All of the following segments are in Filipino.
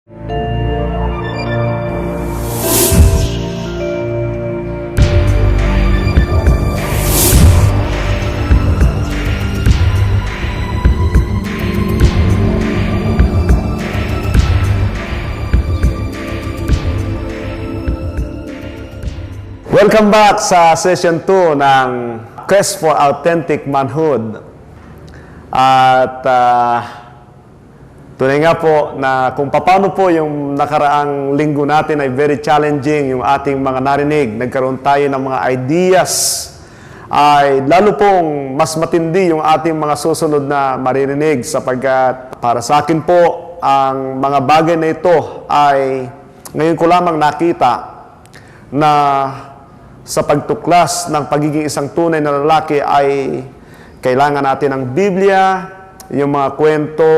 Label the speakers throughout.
Speaker 1: Welcome back sa session 2 ng Quest for Authentic Manhood. At tunay nga po na kung paano po yung nakaraang linggo natin ay very challenging yung ating mga narinig. Nagkaroon tayo ng mga ideas. Ay lalo pong mas matindi yung ating mga susunod na maririnig sapagkat para sa akin po ang mga bagay na ito ay ngayon ko lamang nakita na sa pagtuklas ng pagiging isang tunay na lalaki ay kailangan natin ng Biblia, yung mga kwento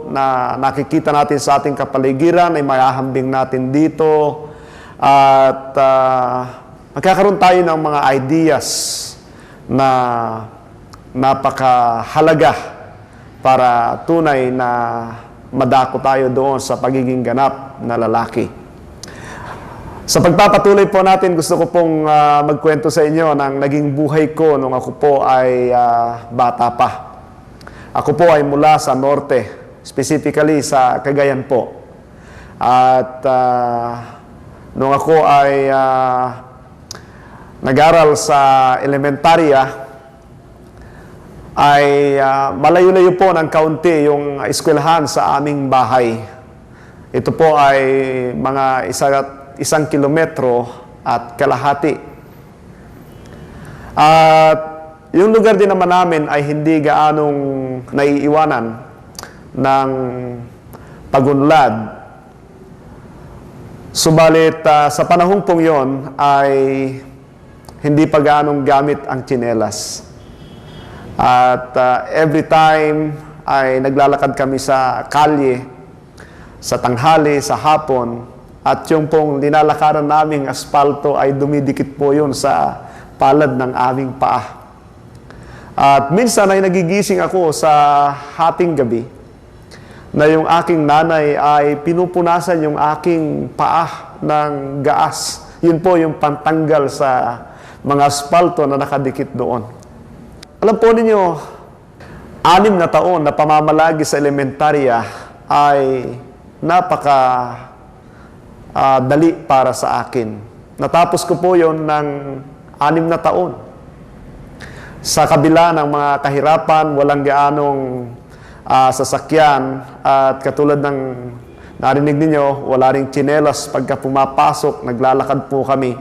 Speaker 1: na nakikita natin sa ating kapaligiran ay mayahambing natin dito at magkakaroon tayo ng mga ideas na napakahalaga para tunay na madako tayo doon sa pagiging ganap na lalaki. Sa pagpapatuloy po natin, gusto ko pong magkwento sa inyo ng naging buhay ko nung ako po ay bata pa. Ako po ay mula sa norte, specifically sa Cagayan po. At nung ako ay nag-aral sa elementarya, ay malayo-layo po ng kaunti yung eskwelahan sa aming bahay. Ito po ay mga isang kilometro at kalahati. At yung lugar din naman namin ay hindi gaanong naiiwanan ng pagunlad. Subalit sa panahong pong yon ay hindi pa gaanong gamit ang tsinelas. At every time ay naglalakad kami sa kalye, sa tanghali, sa hapon, at yung pong linalakaran naming aspalto ay dumidikit po yun sa palad ng aming paa. At minsan ay nagigising ako sa hating gabi na yung aking nanay ay pinupunasan yung aking paa ng gaas. Yun po yung pantanggal sa mga aspalto na nakadikit doon. Alam po ninyo, 6 na taon na pamamalagi sa elementarya ay dali para sa akin. Natapos ko po yon ng 6 na taon. Sa kabila ng mga kahirapan, walang gaanong sasakyan at katulad ng narinig ninyo, wala ring tsinelas pagka pumapasok, naglalakad po kami.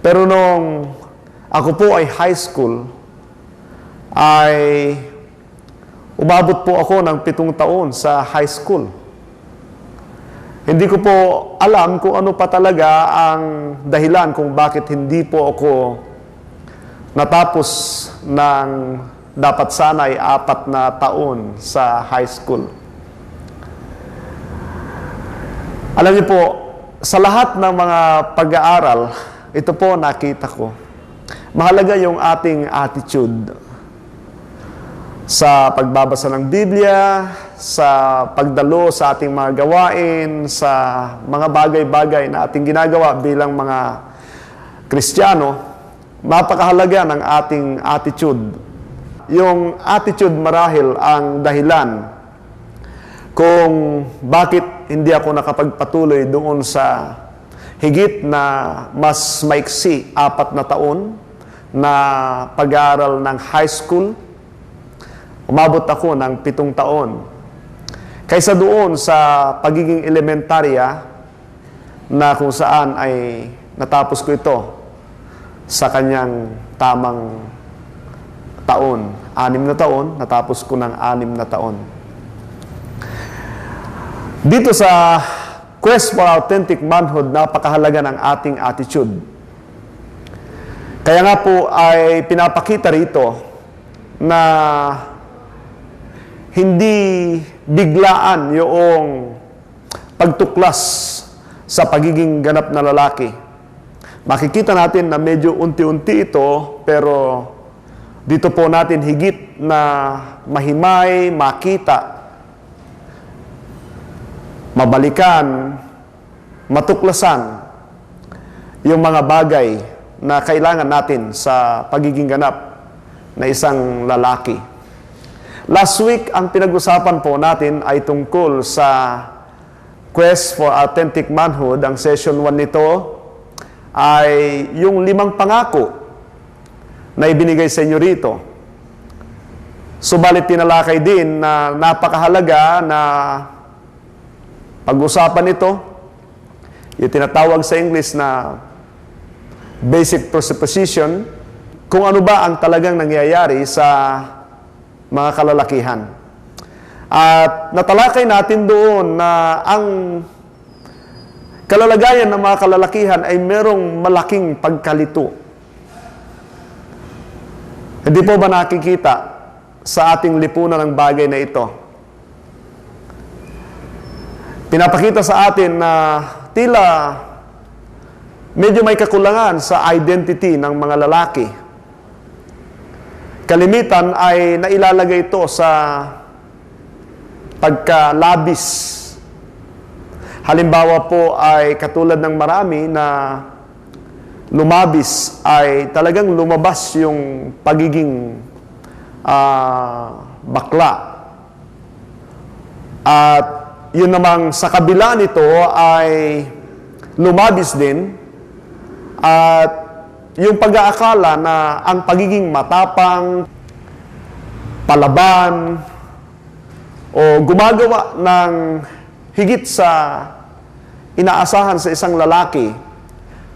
Speaker 1: Pero nung ako po ay high school, ay umabot po ako ng 7 taon sa high school. Hindi ko po alam kung ano pa talaga ang dahilan kung bakit hindi po ako natapos ng dapat sana ay 4 na taon sa high school. Alam niyo po, sa lahat ng mga pag-aaral, ito po nakita ko. Mahalaga yung ating attitude sa pagbabasa ng Biblia, sa pagdalo sa ating mga gawain, sa mga bagay-bagay na ating ginagawa bilang mga Kristiyano, napakahalaga ng ating attitude. Yung attitude marahil ang dahilan kung bakit hindi ako nakapagpatuloy doon sa higit na mas maiksi 4 na taon na pag-aaral ng high school. Umabot ako ng 7 taon. Kaysa doon sa pagiging elementarya na kung saan ay natapos ko ito sa kanyang tamang taon. 6 na taon, natapos ko ng 6 na taon. Dito sa Quest for Authentic Manhood, napakahalaga ng ating attitude. Kaya nga po ay pinapakita rito na hindi biglaan yung pagtuklas sa pagiging ganap na lalaki. Makikita natin na medyo unti-unti ito, pero dito po natin higit na mahimay, makita mabalikan, matuklasan yung mga bagay na kailangan natin sa pagiging ganap na isang lalaki. Last week, ang pinag-usapan po natin ay tungkol sa Quest for Authentic Manhood. Ang session 1 nito ay yung 5 pangako na ibinigay sa inyo rito. Subalit tinalakay din na napakahalaga na pag-usapan ito, yung tinatawag sa English na basic presupposition, kung ano ba ang talagang nangyayari sa mga kalalakihan. At natalakay natin doon na ang kalalagayan ng mga kalalakihan ay merong malaking pagkalito. Hindi po ba nakikita sa ating lipunan ng bagay na ito? Pinapakita sa atin na tila medyo may kakulangan sa identity ng mga lalaki. Kalimitan ay nailalagay ito sa pagkalabis. Halimbawa po ay katulad ng marami na lumabis ay talagang lumabas yung pagiging bakla. At yun namang sa kabila nito ay lumabis din at yung pag-aakala na ang pagiging matapang, palaban, o gumagawa ng higit sa inaasahan sa isang lalaki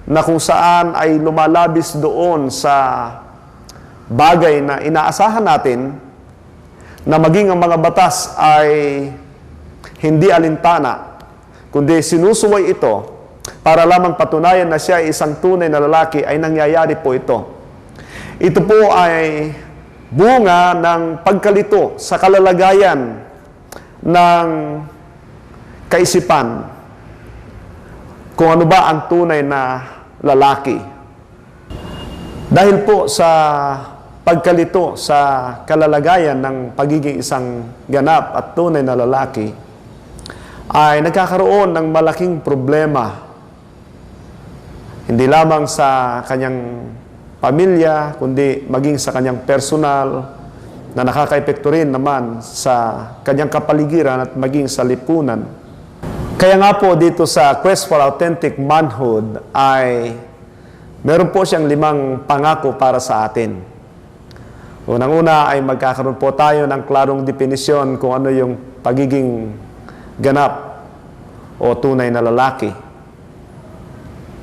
Speaker 1: na kung saan ay lumalabis doon sa bagay na inaasahan natin na maging ang mga batas ay hindi alintana, kundi sinusuway ito para lamang patunayan na siya ay isang tunay na lalaki, ay nangyayari po ito. Ito po ay bunga ng pagkalito sa kalalagayan ng kaisipan kung ano ba ang tunay na lalaki. Dahil po sa pagkalito sa kalalagayan ng pagiging isang ganap at tunay na lalaki, ay nagkakaroon ng malaking problema. Hindi lamang sa kanyang pamilya, kundi maging sa kanyang personal, na nakaka-epekto rin naman sa kanyang kapaligiran at maging sa lipunan. Kaya nga po dito sa Quest for Authentic Manhood ay meron po siyang 5 pangako para sa atin. Unang-una ay magkakaroon po tayo ng klarong definisyon kung ano yung pagiging ganap o tunay na lalaki.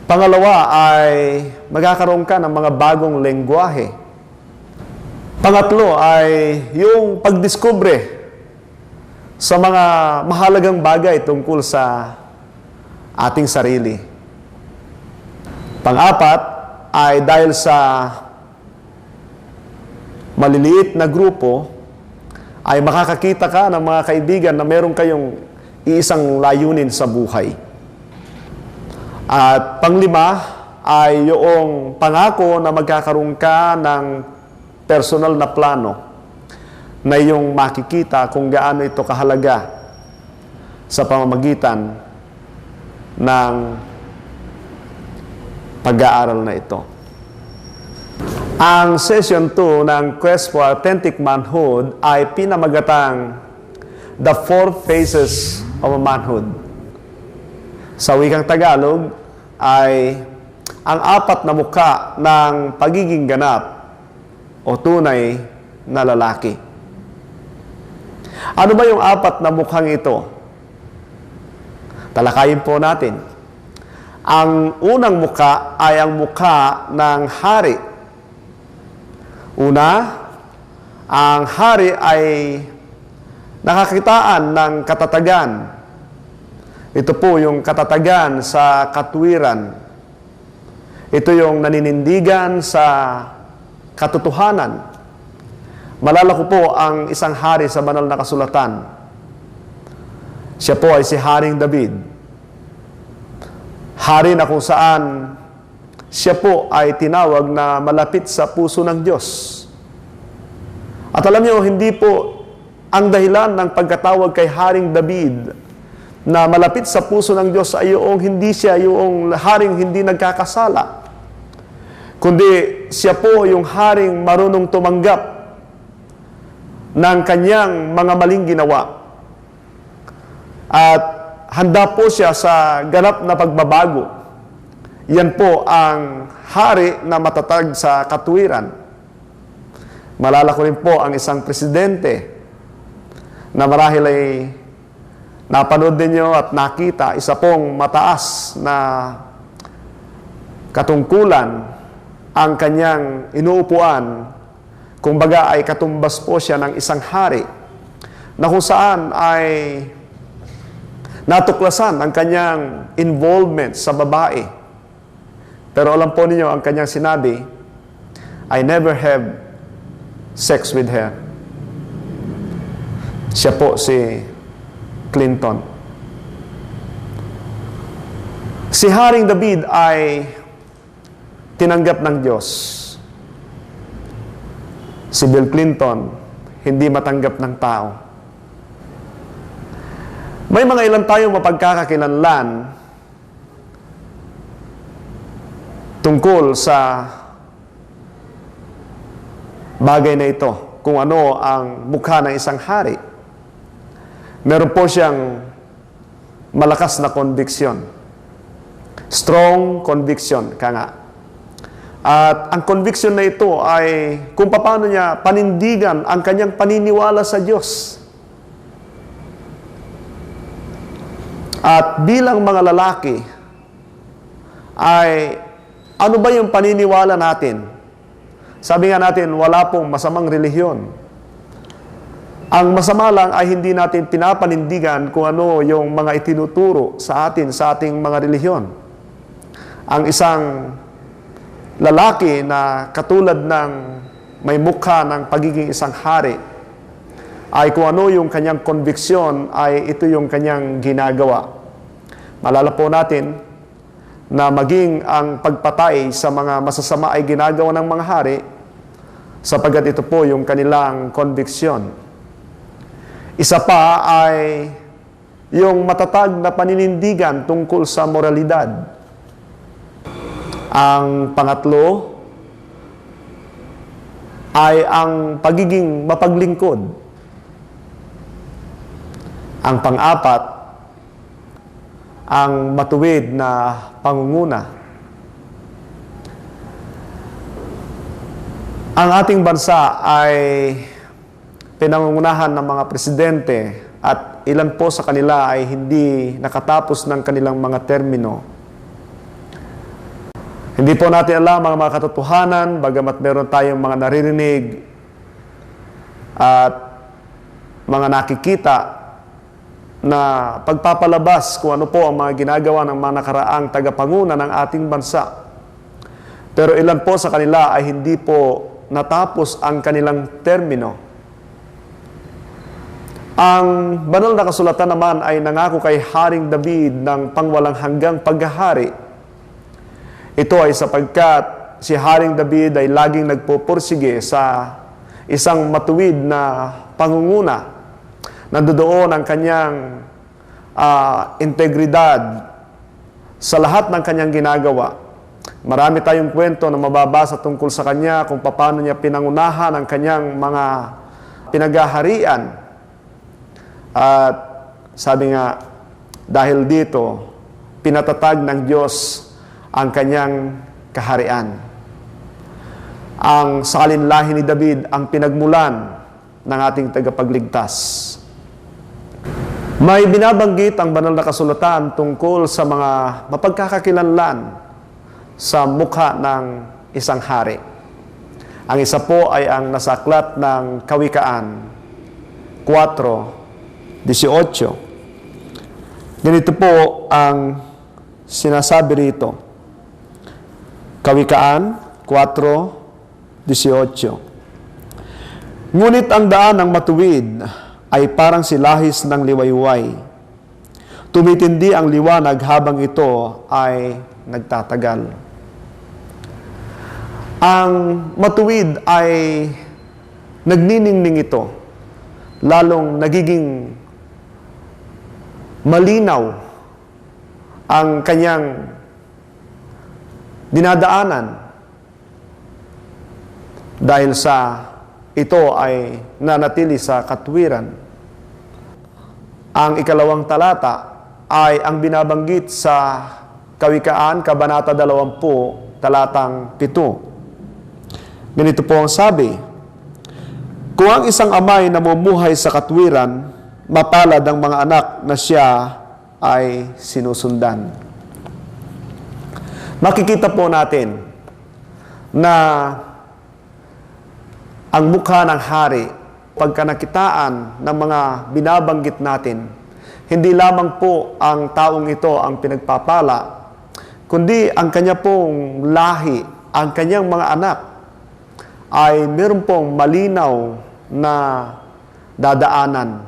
Speaker 1: Pangalawa ay magkakaroon ka ng mga bagong lengguwahe. Pangatlo ay yung pagdiskubre sa mga mahalagang bagay tungkol sa ating sarili. Pang-apat ay dahil sa maliliit na grupo, ay makakakita ka ng mga kaibigan na meron kayong iisang layunin sa buhay. At panglima ay yung pangako na magkakaroon ka ng personal na plano na yung makikita kung gaano ito kahalaga sa pamamagitan ng pag-aaral na ito. Ang session 2 ng Quest for Authentic Manhood ay pinamagatang The 4 Phases of Manhood. Sa wikang Tagalog ay ang 4 na mukha ng pagiging ganap o tunay na lalaki. Ano ba yung 4 na mukhang ito? Talakayin po natin. Ang unang mukha ay ang mukha ng hari. Una, ang hari ay nakakitaan ng katatagan. Ito po yung katatagan sa katwiran. Ito yung naninindigan sa katotohanan. Malala ko po ang isang hari sa banal na kasulatan. Siya po ay si Haring David. Hari na kung saan siya po ay tinawag na malapit sa puso ng Diyos. At alam niyo, hindi po ang dahilan ng pagkatawag kay Haring David na malapit sa puso ng Diyos ay yung hindi siya yung haring hindi nagkakasala, kundi siya po yung haring marunong tumanggap ng kanyang mga maling ginawa. At handa po siya sa ganap na pagbabago. Yan po ang hari na matatag sa katuwiran. Malala ko rin po ang isang presidente na marahil ay napanood ninyo at nakita, isa pong mataas na katungkulan ang kanyang inuupuan. Kumbaga ay katumbas po siya ng isang hari na kung saan ay natuklasan ang kanyang involvement sa babae. Pero alam po ninyo, ang kanyang sinabi, I never have sex with her. Siya po si Clinton. Si Haring David ay tinanggap ng Diyos. Si Bill Clinton, hindi matanggap ng tao. May mga ilan tayong mapagkakakilanlan tungkol sa bagay na ito, kung ano ang mukha ng isang hari. Meron po siyang malakas na conviction. Strong conviction, nga. At ang conviction na ito ay kung paano niya panindigan ang kanyang paniniwala sa Diyos. At bilang mga lalaki, ay ano ba yung paniniwala natin? Sabi nga natin, wala pong masamang relihiyon. Ang masama lang ay hindi natin pinapanindigan kung ano yung mga itinuturo sa atin, sa ating mga relihiyon. Ang isang lalaki na katulad ng may mukha ng pagiging isang hari, ay kung ano yung kanyang conviction, ay ito yung kanyang ginagawa. Malala po natin na maging ang pagpatay sa mga masasama ay ginagawa ng mga hari, sapagkat ito po yung kanilang conviction. Isa pa ay yung matatag na paninindigan tungkol sa moralidad. Ang pangatlo ay ang pagiging mapaglingkod. Ang pang-apat, ang matuwid na pangunguna. Ang ating bansa ay pinangungunahan ng mga presidente at ilan po sa kanila ay hindi nakatapos ng kanilang mga termino. Hindi po natin alam ang mga katotohanan, bagamat meron tayong mga naririnig at mga nakikita na pagpapalabas kung ano po ang mga ginagawa ng mga nakaraang tagapanguna ng ating bansa. Pero ilan po sa kanila ay hindi po natapos ang kanilang termino. Ang banal na kasulatan naman ay nangako kay Haring David ng pangwalang hanggang paghahari. Ito ay sapagkat si Haring David ay laging nagpupursige sa isang matuwid na pangunguna. Nandoon ang kanyang integridad sa lahat ng kanyang ginagawa. Marami tayong kwento na mababasa tungkol sa kanya kung paano niya pinangunahan ang kanyang mga pinaghaharian. At sabi nga, dahil dito, pinatatag ng Diyos ang kanyang kaharian. Ang salinlahi ni David ang pinagmulan ng ating tagapagligtas. May binabanggit ang banal na kasulatan tungkol sa mga mapagkakakilanlan sa mukha ng isang hari. Ang isa po ay ang nasaklat ng Kawikaan 4:18. Ganito po ang sinasabi rito. Kawikaan 4:18. Ngunit ang daan ng matuwid ay parang silahis ng liwayway. Tumitindi ang liwanag habang ito ay nagtatagal. Ang matuwid ay nagniningning ito, lalong nagiging malinaw ang kanyang dinadaanan dahil sa ito ay nanatili sa katwiran. Ang ikalawang talata ay ang binabanggit sa Kawikaan, Kabanata 20, talatang 7. Ganito po ang sabi, kung ang isang amay namumuhay sa katwiran, mapalad ang mga anak na siya ay sinusundan. Makikita po natin na ang mukha ng hari, pagka nakitaan ng mga binabanggit natin, hindi lamang po ang taong ito ang pinagpapala, kundi ang kanya pong lahi, ang kanyang mga anak, ay meron pong malinaw na dadaanan.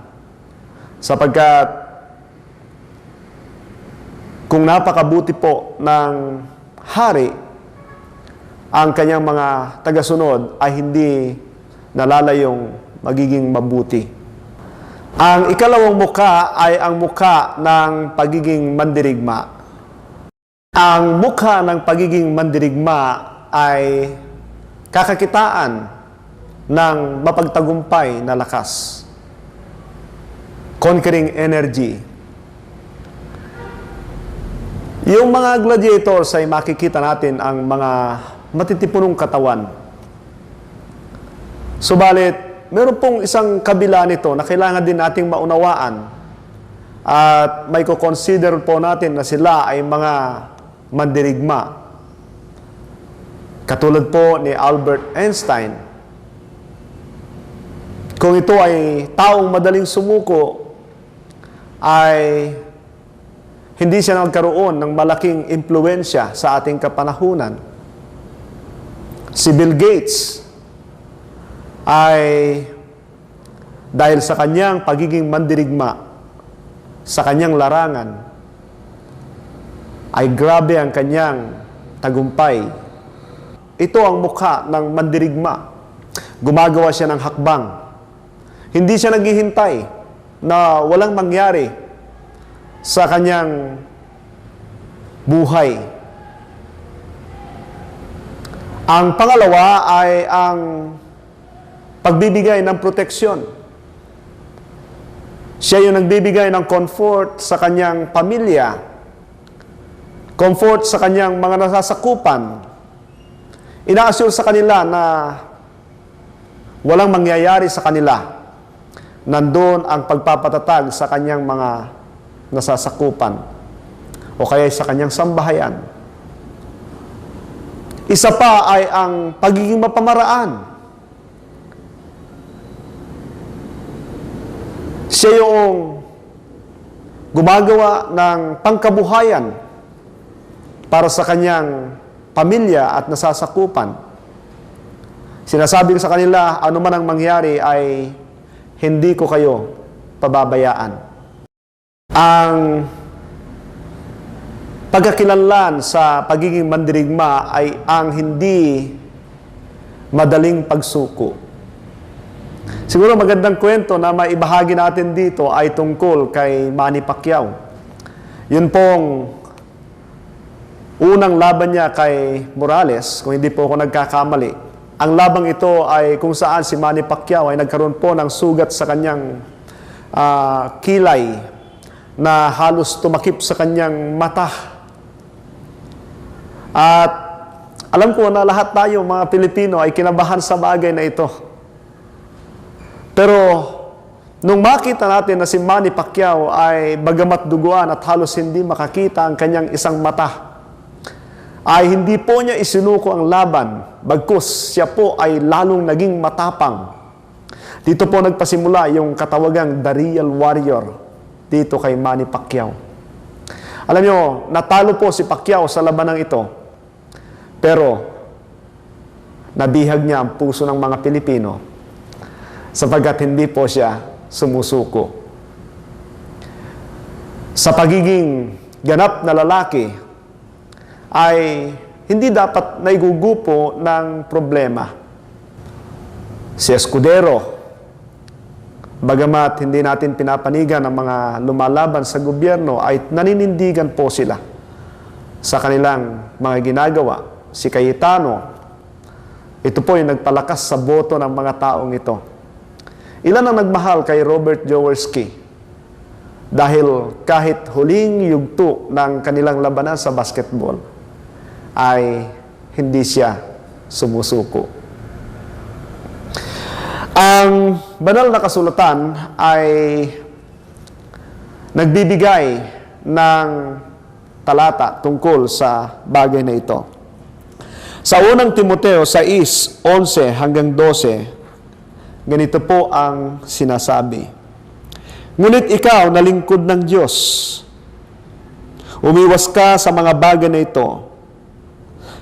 Speaker 1: Sapagkat kung napakabuti po ng hari, ang kanyang mga tagasunod ay hindi nalalayong magiging mabuti. Ang ikalawang mukha ay ang mukha ng pagiging mandirigma. Ang mukha ng pagiging mandirigma ay kakakitaan ng mapagtagumpay na lakas. Conquering energy. Yung mga gladiators ay makikita natin ang mga matitipunong katawan. Subalit, meron pong isang kabila nito na kailangan din nating maunawaan at may consider po natin na sila ay mga mandirigma. Katulad po ni Albert Einstein. Kung ito ay taong madaling sumuko, ay hindi siya nagkaroon ng malaking impluensya sa ating kapanahunan. Si Bill Gates ay dahil sa kanyang pagiging mandirigma, sa kanyang larangan, ay grabe ang kanyang tagumpay. Ito ang mukha ng mandirigma. Gumagawa siya ng hakbang. Hindi siya naghihintay na walang mangyari sa kanyang buhay. Ang pangalawa ay ang pagbibigay ng proteksyon. Siya yung nagbibigay ng comfort sa kanyang pamilya, comfort sa kanyang mga nasasakupan. Ina-assure sa kanila na walang mangyayari sa kanila. Nandun ang pagpapatatag sa kanyang mga nasasakupan o kaya sa kanyang sambahayan. Isa pa ay ang pagiging mapamaraan. Siya yung gumagawa ng pangkabuhayan para sa kanyang pamilya at nasasakupan. Sinasabi ko sa kanila, ano man ang mangyari ay hindi ko kayo pababayaan. Ang pagkakilanlan sa pagiging mandirigma ay ang hindi madaling pagsuko. Siguro magandang kwento na maibahagi natin dito ay tungkol kay Manny Pacquiao. Yun pong unang laban niya kay Morales, kung hindi po ako nagkakamali. Ang labang ito ay kung saan si Manny Pacquiao ay nagkaroon po ng sugat sa kanyang kilay na halos tumakip sa kanyang mata. At alam ko na lahat tayo mga Pilipino ay kinabahan sa bagay na ito. Pero nung makita natin na si Manny Pacquiao ay bagamat duguan at halos hindi makakita ang kanyang isang mata, ay hindi po niya isinuko ang laban, bagkus siya po ay lalong naging matapang. Dito po nagpasimula yung katawagang The Real Warrior dito kay Manny Pacquiao. Alam nyo, natalo po si Pacquiao sa labanang ito, pero nabihag niya ang puso ng mga Pilipino sapagkat hindi po siya sumusuko. Sa pagiging ganap na lalaki, ay hindi dapat naigugupo ng problema. Si Escudero Bagamat hindi natin pinapanigan ang mga lumalaban sa gobyerno, ay naninindigan po sila sa kanilang mga ginagawa. Si Cayetano, ito po yung nagpalakas sa boto ng mga taong ito. Ilan ang nagmahal kay Robert Jaworski? Dahil kahit huling yugto ng kanilang labanan sa basketball, ay hindi siya sumusuko. Ang banal na kasulatan ay nagbibigay ng talata tungkol sa bagay na ito. Sa unang Timoteo 6:11 hanggang 12, ganito po ang sinasabi. Ngunit ikaw na lingkod ng Diyos, umiwas ka sa mga bagay na ito.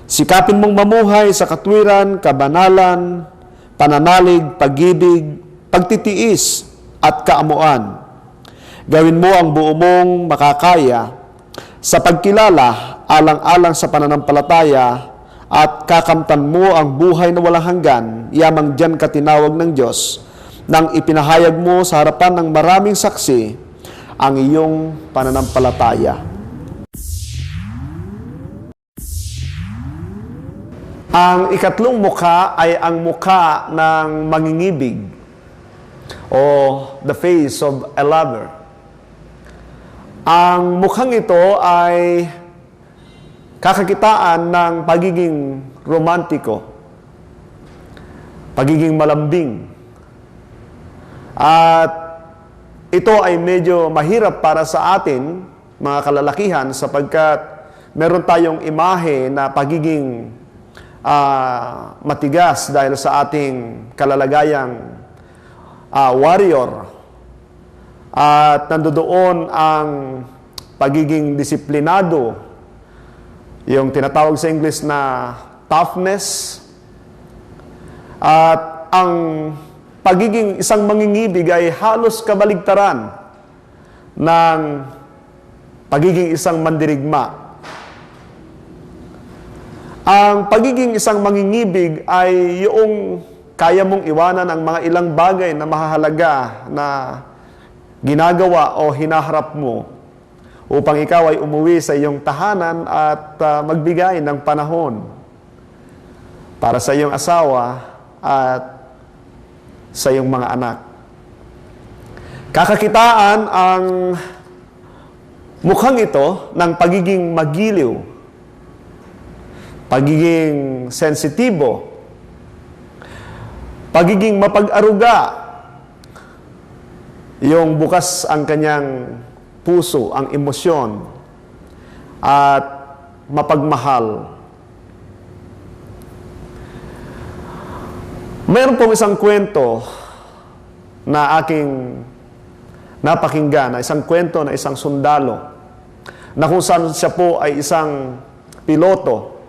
Speaker 1: Sikapin mong mamuhay sa katwiran, kabanalan, pananalig, pag-ibig, pagtitiis, at kaamuan. Gawin mo ang buo mong makakaya sa pagkilala alang-alang sa pananampalataya at kakamtan mo ang buhay na walang hanggan, yamang diyan ka tinawag ng Diyos, nang ipinahayag mo sa harapan ng maraming saksi ang iyong pananampalataya. Ang ikatlong mukha ay ang mukha ng mangingibig o the face of a lover. Ang mukhang ito ay kakakitaan ng pagiging romantiko, pagiging malambing. At ito ay medyo mahirap para sa atin, mga kalalakihan, sapagkat meron tayong imahe na pagiging matigas dahil sa ating kalalagayang warrior. At nandoon ang pagiging disiplinado, yung tinatawag sa English na toughness. At ang pagiging isang mangingibig ay halos kabaligtaran ng pagiging isang mandirigma. Ang pagiging isang mangingibig ay yung kaya mong iwanan ang mga ilang bagay na mahahalaga na ginagawa o hinaharap mo upang ikaw ay umuwi sa iyong tahanan at magbigay ng panahon para sa iyong asawa at sa iyong mga anak. Kakakitaan ang mukhang ito ng pagiging magiliw, pagiging sensitibo, pagiging mapag-aruga, yung bukas ang kanyang puso, ang emosyon, at mapagmahal. Mayroon pong isang kwento na aking napakinggan, na isang kwento na isang sundalo, na kung saan siya po ay isang piloto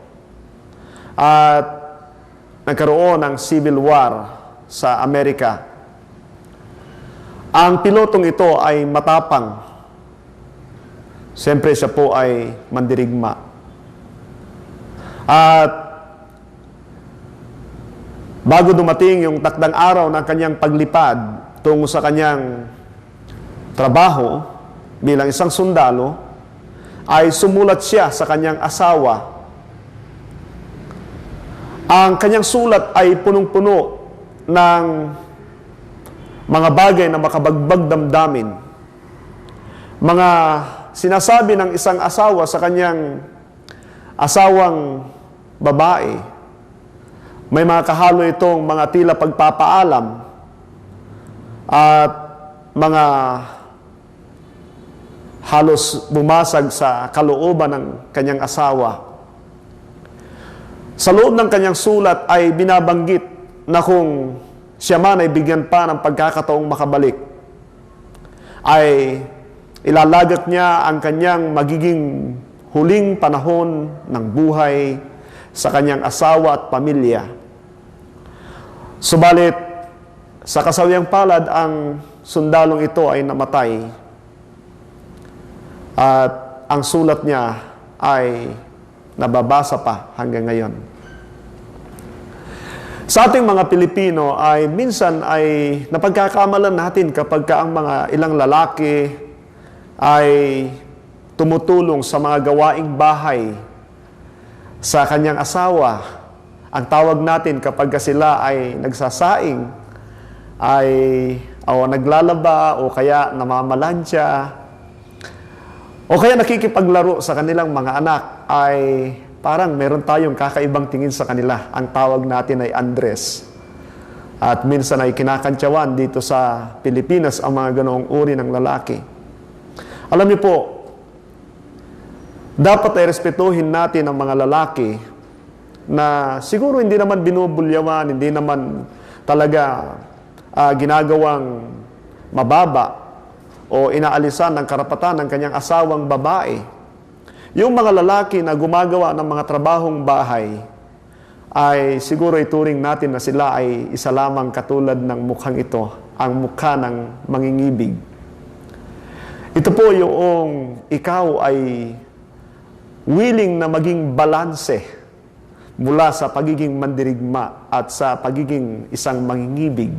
Speaker 1: at nagkaroon ng civil war sa Amerika. Ang pilotong ito ay matapang. Siyempre siya po ay mandirigma. At bago dumating yung takdang araw ng kanyang paglipad tungo sa kanyang trabaho bilang isang sundalo, ay sumulat siya sa kanyang asawa. Ang kanyang sulat ay punong-puno ng mga bagay na makabagbag damdamin. Mga sinasabi ng isang asawa sa kanyang asawang babae. May mga kahalo itong mga tila pagpapaalam at mga halos bumasag sa kalooban ng kanyang asawa. Sa loob ng kanyang sulat ay binabanggit na kung siya man ay bigyan pa ng pagkakataong makabalik, ay ilalagat niya ang kanyang magiging huling panahon ng buhay sa kanyang asawa at pamilya. Subalit, sa kasawiang palad, ang sundalong ito ay namatay at ang sulat niya ay nababasa pa hanggang ngayon. Sa ating mga Pilipino ay minsan ay napagkakamalan natin kapag ang mga ilang lalaki ay tumutulong sa mga gawaing bahay sa kanyang asawa. Ang tawag natin kapag sila ay nagsasaing ay naglalaba o kaya namamalansya o kaya nakikipaglaro sa kanilang mga anak ay parang meron tayong kakaibang tingin sa kanila. Ang tawag natin ay Andres. At minsan ay kinakantsawan dito sa Pilipinas ang mga ganoong uri ng lalaki. Alam niyo po, dapat ay respetuhin natin ang mga lalaki na siguro hindi naman binubulyawan, hindi naman talaga ginagawang mababa o inaalisan ng karapatan ng kanyang asawang babae. Yung mga lalaki na gumagawa ng mga trabahong bahay ay siguro ituring natin na sila ay isa lamang katulad ng mukhang ito, ang mukha ng mangingibig. Ito po yung ikaw ay willing na maging balanse mula sa pagiging mandirigma at sa pagiging isang mangingibig.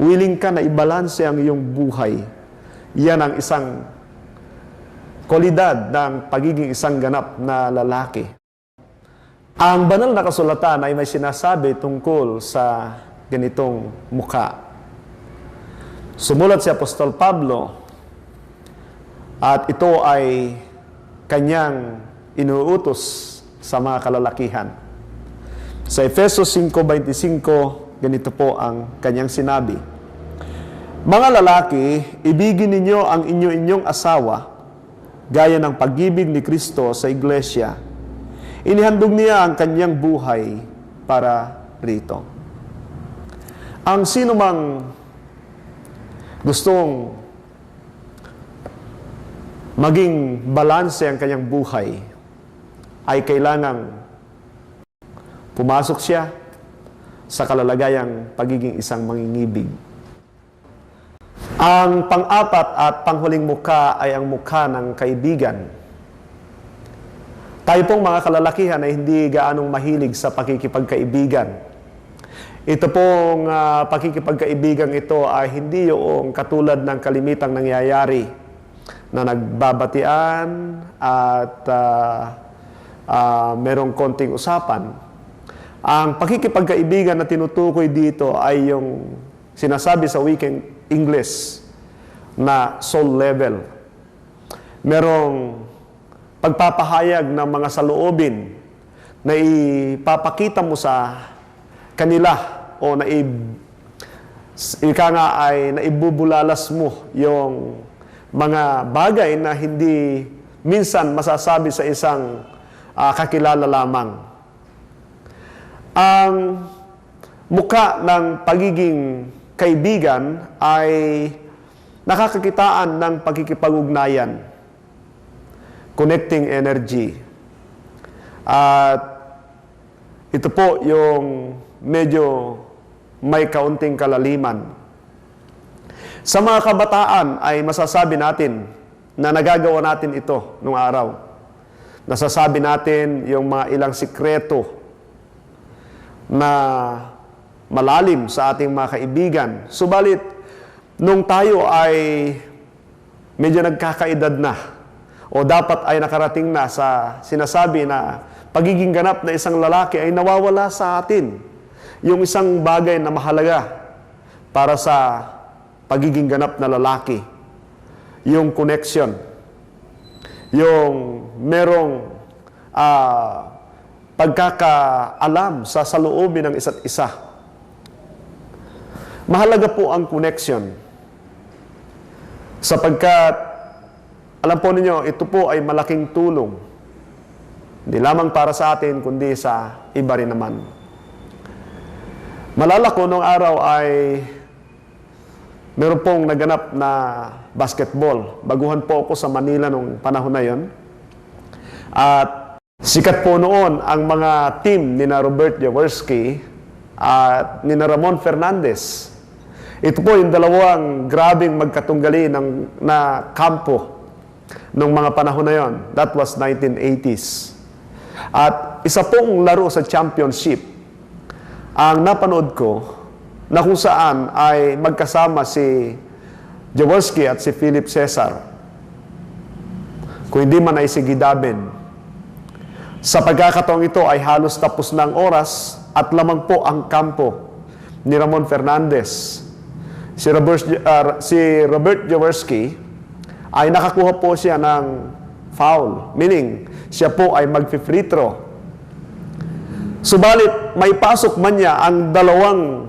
Speaker 1: Willing ka na ibalanse ang iyong buhay. Yan ang isang kwalidad ng pagiging isang ganap na lalaki. Ang banal na kasulatan ay may sinasabi tungkol sa ganitong mukha. Sumulat si Apostol Pablo at ito ay kanyang inuutos sa mga kalalakihan. Sa Efesos 5:25, ganito po ang kanyang sinabi. Mga lalaki, ibigin ninyo ang inyong asawa gaya ng pag-ibig ni Kristo sa iglesia. Inihandog niya ang kanyang buhay para rito. Ang sino mang gustong maging balanse ang kanyang buhay ay kailangang pumasok siya sa kalalagayang pagiging isang mangingibig. Ang pang-apat at panghuling mukha ay ang mukha ng kaibigan. Tayo pong mga kalalakihan ay hindi gaanong mahilig sa pakikipagkaibigan. Ito pong pakikipagkaibigan ito ay hindi yung katulad ng kalimitang nangyayari na nagbabatian at merong konting usapan. Ang pakikipagkaibigan na tinutukoy dito ay yung sinasabi sa wikang English na soul level. Merong pagpapahayag ng mga saloobin na ipapakita mo sa kanila o naibubulalas mo yung mga bagay na hindi minsan masasabi sa isang kakilala lamang. Ang mukha ng pagiging kaibigan ay nakakakitaan ng pagkikipag-ugnayan, connecting energy. At ito po yung medyo may kaunting kalaliman. Sa mga kabataan ay masasabi natin na nagagawa natin ito nung araw. Nasasabi natin yung mga ilang sikreto na malalim sa ating mga kaibigan. Subalit, nung tayo ay medyo nagkakaedad na o dapat ay nakarating na sa sinasabi na pagiging ganap na isang lalaki ay nawawala sa atin. Yung isang bagay na mahalaga para sa pagiging ganap na lalaki. Yung connection. Yung merong pagkakaalam sa saloobin ng isa't isa. Mahalaga po ang connection. Sapagkat, alam po ninyo, ito po ay malaking tulong. Hindi lamang para sa atin, kundi sa iba rin naman. Malala ko nung araw ay meron pong naganap na basketball. Baguhan po ako sa Manila nung panahon na yon. At sikat po noon ang mga team ni na Robert Jaworski at ni na Ramon Fernandez. Ito po yung dalawang grabing magkatunggali na kampo nung mga panahon na yon. That was 1980s. At isa pong laro sa championship ang napanood ko na kung saan ay magkasama si Jaworski at si Philip Cesar. Kung hindi man ay si Gidaben. Sa pagkakataong ito ay halos tapos na ang oras at lamang po ang kampo ni Ramon Fernandez. Si Robert Jaworski ay nakakuha po siya ng foul, meaning siya po ay mag-free throw. Subalit may pasok man niya ang dalawang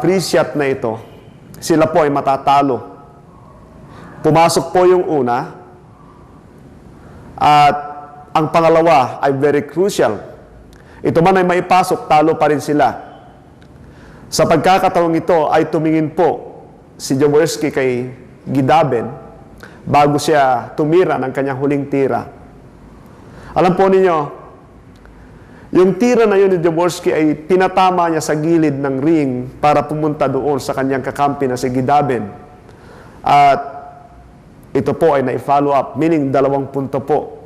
Speaker 1: free shot na ito, sila po ay matatalo. Pumasok po yung una at ang pangalawa ay very crucial. Ito man ay maipasok, talo pa rin sila. Sa pagkakataong ito ay tumingin po si Jaworski kay Gidaben bago siya tumira ng kanyang huling tira. Alam po ninyo, yung tira na yun ni Jaworski ay pinatama niya sa gilid ng ring para pumunta doon sa kanyang kakampi na si Gidaben. At ito po ay na-follow up, meaning 2 punto po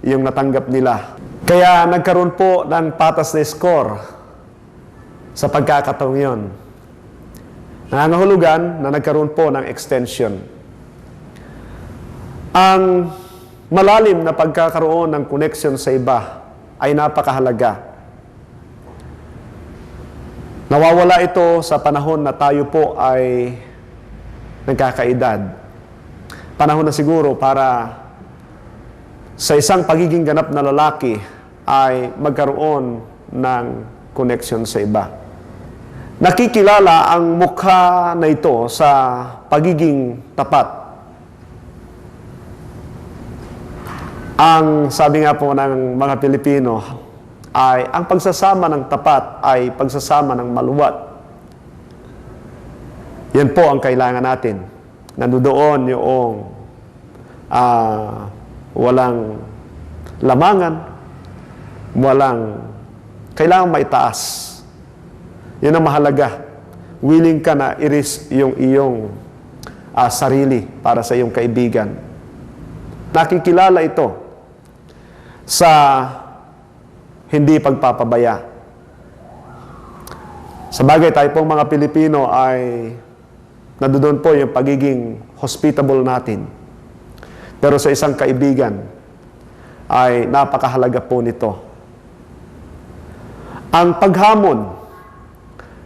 Speaker 1: yung natanggap nila. Kaya nagkaroon po ng patas na score sa pagkakataong yun. Nangangahulugan na nagkaroon po ng extension. Ang malalim na pagkakaroon ng connection sa iba ay napakahalaga. Nawawala ito sa panahon na tayo po ay nagkakaedad. Panahon na siguro para sa isang pagiging ganap na lalaki ay magkaroon ng connection sa iba. Nakikilala ang mukha na ito sa pagiging tapat. Ang sabi nga po ng mga Pilipino ay ang pagsasama ng tapat ay pagsasama ng maluwat. Yan po ang kailangan natin. Nandoon yung walang lamangan, walang kailangan maitaas. Yan ang mahalaga. Willing ka na i-risk yung iyong sarili para sa iyong kaibigan. Nakikilala ito sa hindi pagpapabaya. Sa bagay, tayo pong mga Pilipino ay nandoon po yung pagiging hospitable natin. Pero sa isang kaibigan ay napakahalaga po nito. Ang paghamon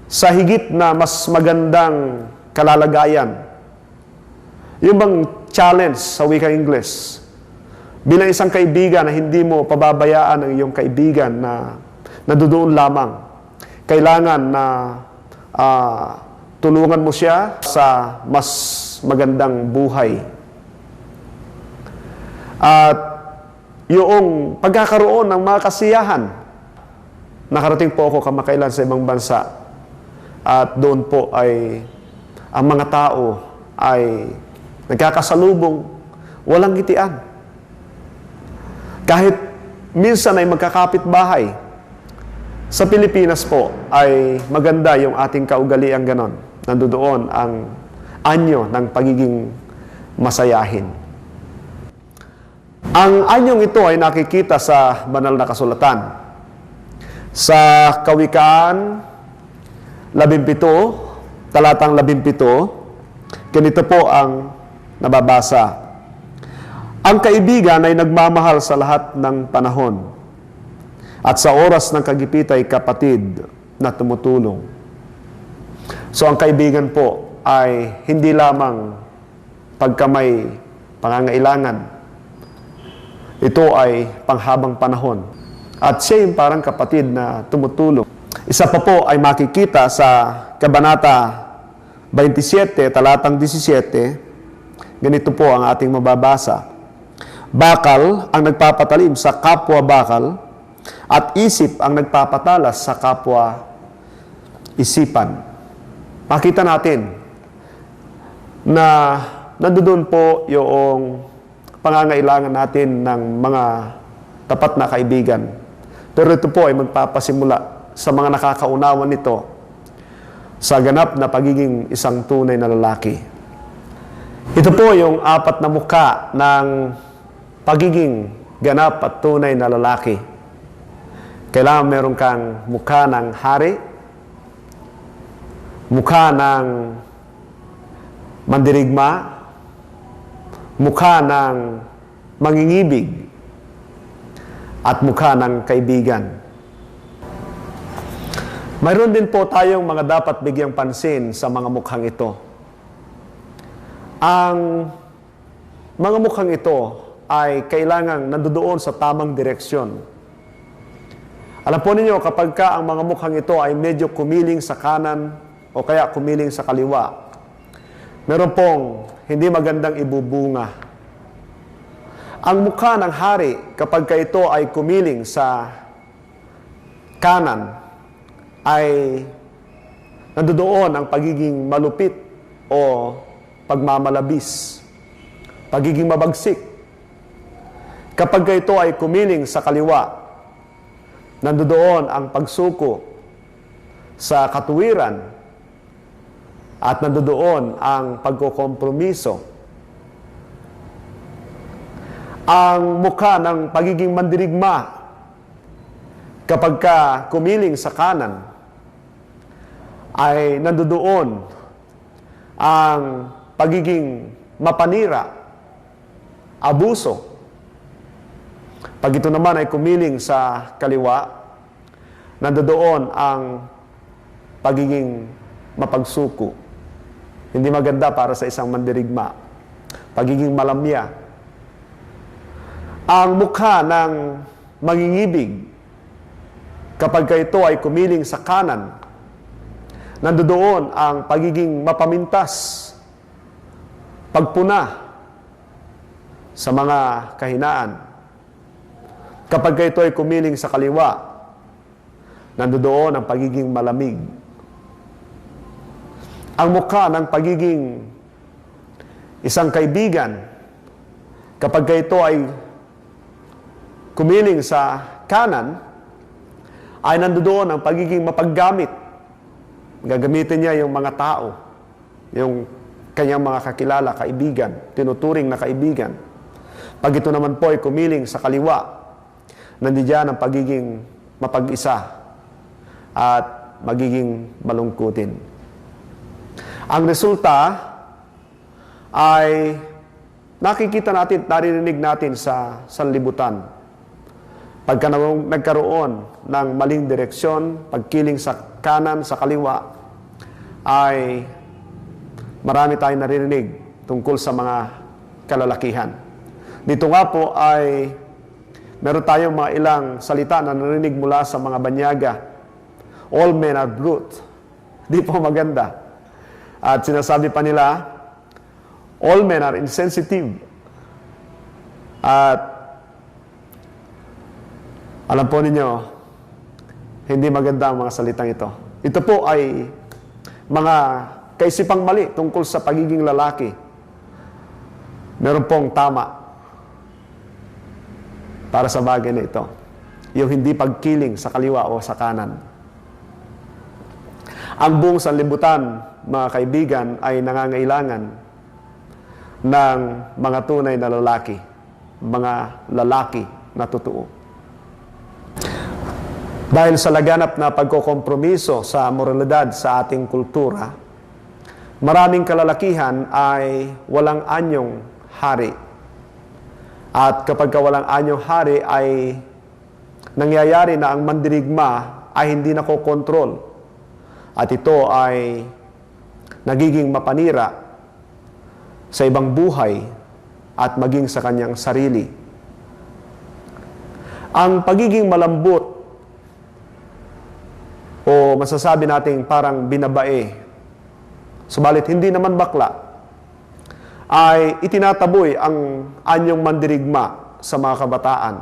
Speaker 1: sa higit na mas magandang kalalagayan, yung bang challenge sa wikang Ingles, bilang isang kaibigan na hindi mo pababayaan ang iyong kaibigan na nandoon lamang. Kailangan na tulungan mo siya sa mas magandang buhay. At yung pagkakaroon ng mga kasiyahan, nakarating po ako kamakailan sa ibang bansa. At doon po ay ang mga tao ay nagkakasalubong, walang ngitian. Kahit minsan ay magkakapit bahay. Sa Pilipinas po ay maganda yung ating kaugalian ganon. Nandoon ang anyo ng pagiging masayahin. Ang anyong ito ay nakikita sa banal na kasulatan. Sa Kawikaan 17, talatang 17, ganito po ang nababasa. Ang kaibigan ay nagmamahal sa lahat ng panahon, at sa oras ng kagipit ay kapatid na tumutulong. So ang kaibigan po ay hindi lamang pagka may pangangailangan. Ito ay panghabang panahon. At siya yung parang kapatid na tumutulong. Isa pa po ay makikita sa Kabanata 27, talatang 17. Ganito po ang ating mababasa. Bakal ang nagpapatalim sa kapwa bakal, at isip ang nagpapatalas sa kapwa isipan. Makita natin na nandoon po yung pangangailangan natin ng mga tapat na kaibigan. Pero ito po ay magpapasimula sa mga nakakaunawan nito sa ganap na pagiging isang tunay na lalaki. Ito po yung 4 na mukha ng pagiging ganap at tunay na lalaki. Kailangan meron kang mukha ng hari, mukha ng mandirigma, mukha ng mangingibig, at mukha ng kaibigan. Mayroon din po tayong mga dapat bigyang pansin sa mga mukhang ito. Ang mga mukhang ito ay kailangang nandoon sa tamang direksyon. Alam po ninyo, kapag ka ang mga mukhang ito ay medyo kumiling sa kanan o kaya kumiling sa kaliwa, meron pong hindi magandang ibubunga. Ang mukha ng hari, kapag ka ito ay kumiling sa kanan, ay nandoon ang pagiging malupit o pagmamalabis, pagiging mabagsik. Kapag ka ito ay kumiling sa kaliwa, nandoon ang pagsuko sa katuwiran at nandoon ang pagkokompromiso. Ang mukha ng pagiging mandirigma, kapag ka kumiling sa kanan, ay nandoon ang pagiging mapanira, abuso. Pag ito naman ay kumiling sa kaliwa, nandoon ang pagiging mapagsuko. Hindi maganda para sa isang mandirigma. Pagiging malamya. Ang mukha ng mangingibig, kapag ito ay kumiling sa kanan, nandoon ang pagiging mapamintas, pagpuna sa mga kahinaan. Kapag ito ay kumiling sa kaliwa, nandoon ang pagiging malamig. Ang mukha ng pagiging isang kaibigan, kapag ito ay kumiling sa kanan, ay nandoon ang pagiging mapaggamit. Gagamitin niya yung mga tao, yung kanyang mga kakilala, kaibigan, tinuturing na kaibigan. Pag ito naman po ay kumiling sa kaliwa, nandiyan ang pagiging mapag-isa at magiging malungkutin. Ang resulta ay nakikita natin, naririnig natin sa sanlibutan. Pagka nagkaroon ng maling direksyon, pagkiling sa kanan, sa kaliwa, ay marami tayong naririnig tungkol sa mga kalalakihan. Dito nga po ay meron tayong mga ilang salita na narinig mula sa mga banyaga. All men are brute. Di po maganda. At sinasabi pa nila, all men are insensitive. At alam po ninyo, hindi maganda ang mga salitang ito. Ito po ay mga kaisipang mali tungkol sa pagiging lalaki. Meron pong tama para sa bagay na ito. Yung hindi pagkiling sa kaliwa o sa kanan. Ang buong sanlibutan, mga kaibigan, ay nangangailangan ng mga tunay na lalaki. Mga lalaki na totoo. Dahil sa laganap na pagkokompromiso sa moralidad sa ating kultura, maraming kalalakihan ay walang anyong hari. At kapag walang anyong hari ay nangyayari na ang mandirigma ay hindi nakokontrol. At ito ay nagiging mapanira sa ibang buhay at maging sa kanyang sarili. Ang pagiging malambot o masasabi nating parang binabae, subalit hindi naman bakla, ay itinataboy ang anyong mandirigma sa mga kabataan.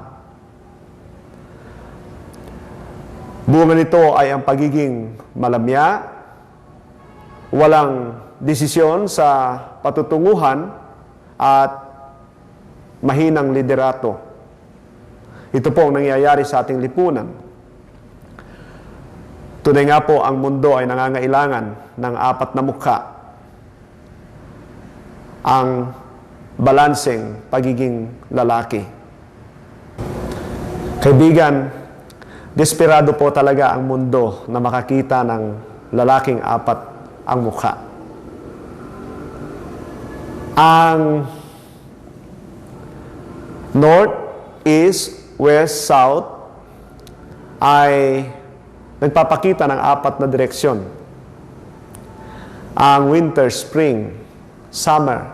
Speaker 1: Bunga nito ay ang pagiging malamya, walang desisyon sa patutunguhan, at mahinang liderato. Ito po ang nangyayari sa ating lipunan. Tunay nga po, ang mundo ay nangangailangan ng apat na mukha. Ang balanseng pagiging lalaki. Kaibigan, Desperado po talaga ang mundo na makakita ng lalaking apat ang mukha. Ang north, east, west, south ay nagpapakita ng apat na direksyon. Ang winter, spring, summer,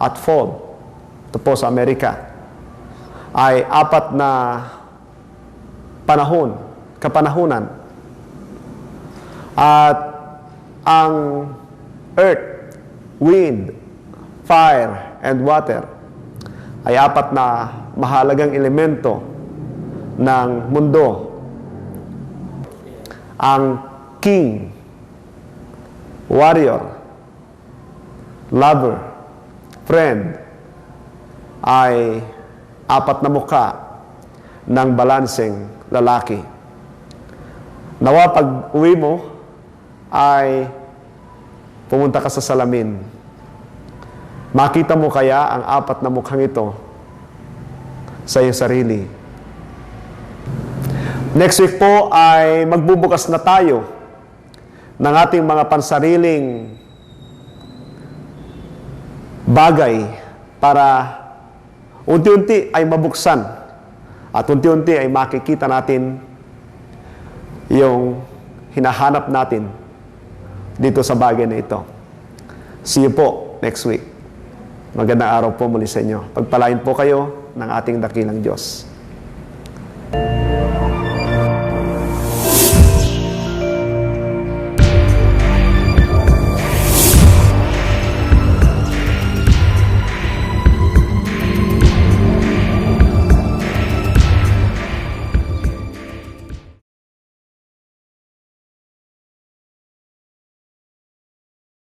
Speaker 1: at fall, ito po sa Amerika, ay apat na panahon, kapanahunan. At ang earth, wind, fire, and water ay apat na mahalagang elemento ng mundo. Ang king, warrior, lover, friend ay apat na mukha ng balanseng lalaki. Nawa pag uwi mo ay pumunta ka sa salamin. Makita mo kaya ang apat na mukhang ito sa iyong sarili. Next week po ay magbubukas na tayo ng ating mga pansariling bagay para unti-unti ay mabuksan at unti-unti ay makikita natin yung hinahanap natin dito sa bagay na ito. See you po next week. Magandang araw po muli sa inyo. Pagpalain po kayo ng ating dakilang Diyos.